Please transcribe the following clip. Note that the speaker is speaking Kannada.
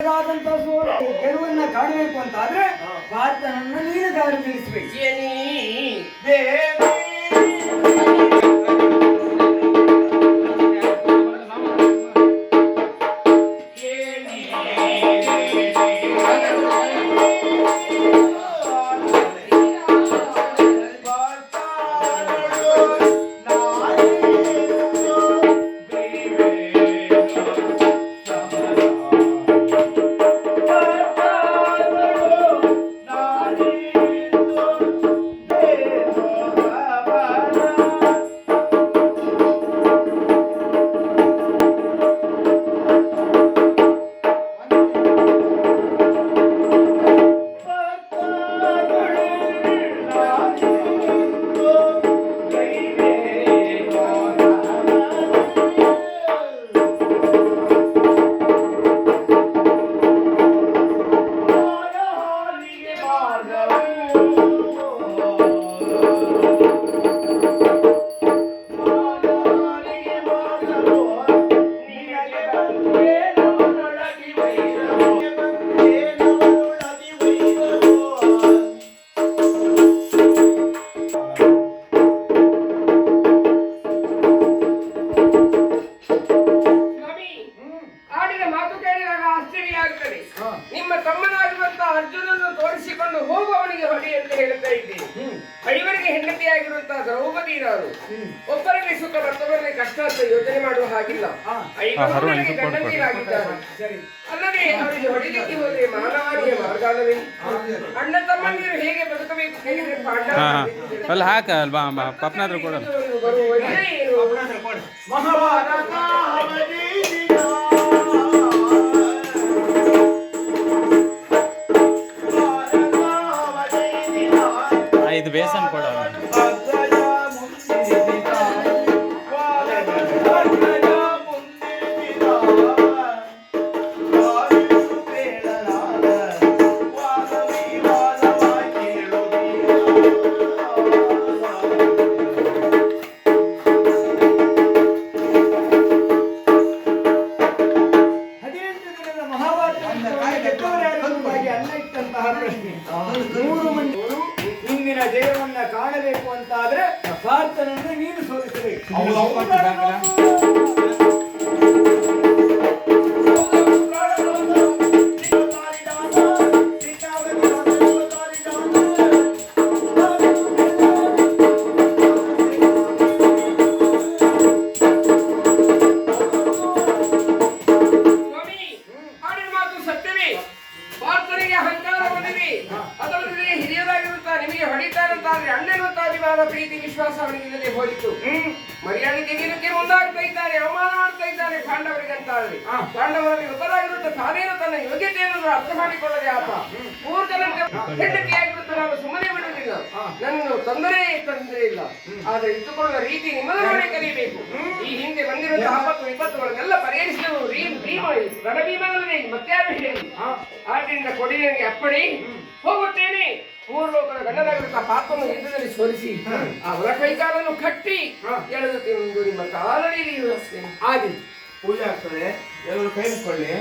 ಗೆಲುವನ್ನ ಕಾಣಬೇಕು ಅಂತ ಆದ್ರೆ ಭಾರತನನ್ನ ನೀನು ದಾರಿ ತಿಳಿಸ್ಬೇಕು. ನಿಮ್ಮ ತಮ್ಮನಾಗಿರುವಂತಹ ಅರ್ಜುನನ್ನು ತೋರಿಸಿಕೊಂಡು ಹೋಗುವವನಿಗೆ ಹೊಡಿ ಅಂತ ಹೇಳ್ತಾ ಇದ್ದೀನಿ. ಐವರಿಗೆ ಹೆಂಡತಿಯಾಗಿರುವಂತಹ ದ್ರೌಪದಿ ಇರೋರು ಒಬ್ಬರಿಗೆ ಸುಖ ಮತ್ತೊಬ್ಬರಿಗೆ ಕಷ್ಟ ಅಂತ ಯೋಚನೆ ಮಾಡುವ ಹಾಗಿಲ್ಲ. ಐವರಿಗೆ ಗಂಡಂದಿರಾಗಿದ್ದಾರೆ. ಅಲ್ಲದೆ ಅವರಿಗೆ ಹೊಡಿಲಿಕ್ಕೆ ಹೋದ್ರೆ ಮಾನವಾಣಿಯ ಮಾರ್ಗ ಅಲ್ಲವೇ? ಅಣ್ಣ ತಮ್ಮಂದಿರು ಹೇಗೆ ಬದುಕಬೇಕು ಹೇಳಿದ್ರೆ ಬರುವವರಿಗೆ ಏನು ಮಹಾಭಾರತ ಇದು ಬೇಸನ್ ಕೊಡ ಹಿಂದಿನ ಜಯವನ್ನ ಕಾಣಬೇಕು ಅಂತ ಆದ್ರೆ ಭಾರತನನ್ನು ನೀನು ಸೋಲಿಸಬೇಕು. ನಿಮಗೆ ಹೊಡಿತಾರಂತಾದ್ರೆ ಅಣ್ಣನಂತ ಅಭಿಮಾನ ಪ್ರೀತಿ ವಿಶ್ವಾಸ ಅವನಿಗಿಲ್ಲದೆ ಹೋಯಿತು. ಮರ್ಯಾದೆ ತೆಗೆಯಲಿಕ್ಕೆ ಮುಂದಾಗ್ತಾ ಇದ್ದಾರೆ, ಅವಮಾನ ಮಾಡ್ತಾ ಇದ್ದಾರೆ ಪಾಂಡವರಿಗಂತಾದ್ರೆ. ಪಾಂಡವರಲ್ಲಿ ಒಬ್ಬರಾಗಿರುತ್ತೆ ತಾನೇನು ತನ್ನ ಯೋಗ್ಯತೆಯನ್ನು ಅರ್ಥ ಮಾಡಿಕೊಳ್ಳದೆ ಆತ 3 ಜನಕ್ಕೆ ಹೆಂಡತಿಯಾಗಿರುತ್ತೆ. ನಾನು ಸುಮ್ಮನೆ ಬಿಡುವುದಿಲ್ಲ, ನನ್ನ ತೊಂದರೆ ಇಲ್ಲ. ಆದ್ರೆ ಇಟ್ಟುಕೊಳ್ಳುವ ರೀತಿ ನಿಮ್ಮದರೊಳಗೆ ಕಲಿಯಬೇಕು. ಈ ಹಿಂದೆ ಬಂದಿರುವಂತಹ ಆಪತ್ತು ವಿಪತ್ತುಗಳನ್ನೆಲ್ಲ ಪರಿಹರಿಸಿದವರು ರಣಭೀಮನಲ್ಲದೆ ಮತ್ಯಾರು ಹೇಳಿ. ಆದ್ದರಿಂದ ಕೊಡಿಯನಿಗೆ ಅಪ್ಪಣೆ, ಹೋಗುತ್ತೇನೆ. 3 ಲೋಕದ ಗಂಡನಾಗಿರುತ್ತ ಪಾಪವನ್ನು ಯುದ್ಧದಲ್ಲಿ ಸೋಲಿಸಿ ಆ ಹೊರ ಕೈಕಾಲನ್ನು ಕಟ್ಟಿ ಎಳೆದು ತಿಂದು ನಿಮ್ಮ ಕಾಲಲ್ಲಿ ಇರುತ್ತೇನೆ. ಆಗಿ ಪೂಜೆ ಆಗ್ತದೆ, ಎಲ್ಲರೂ ಕೈ ಮುಕ್ಕೊಳ್ಳಿ.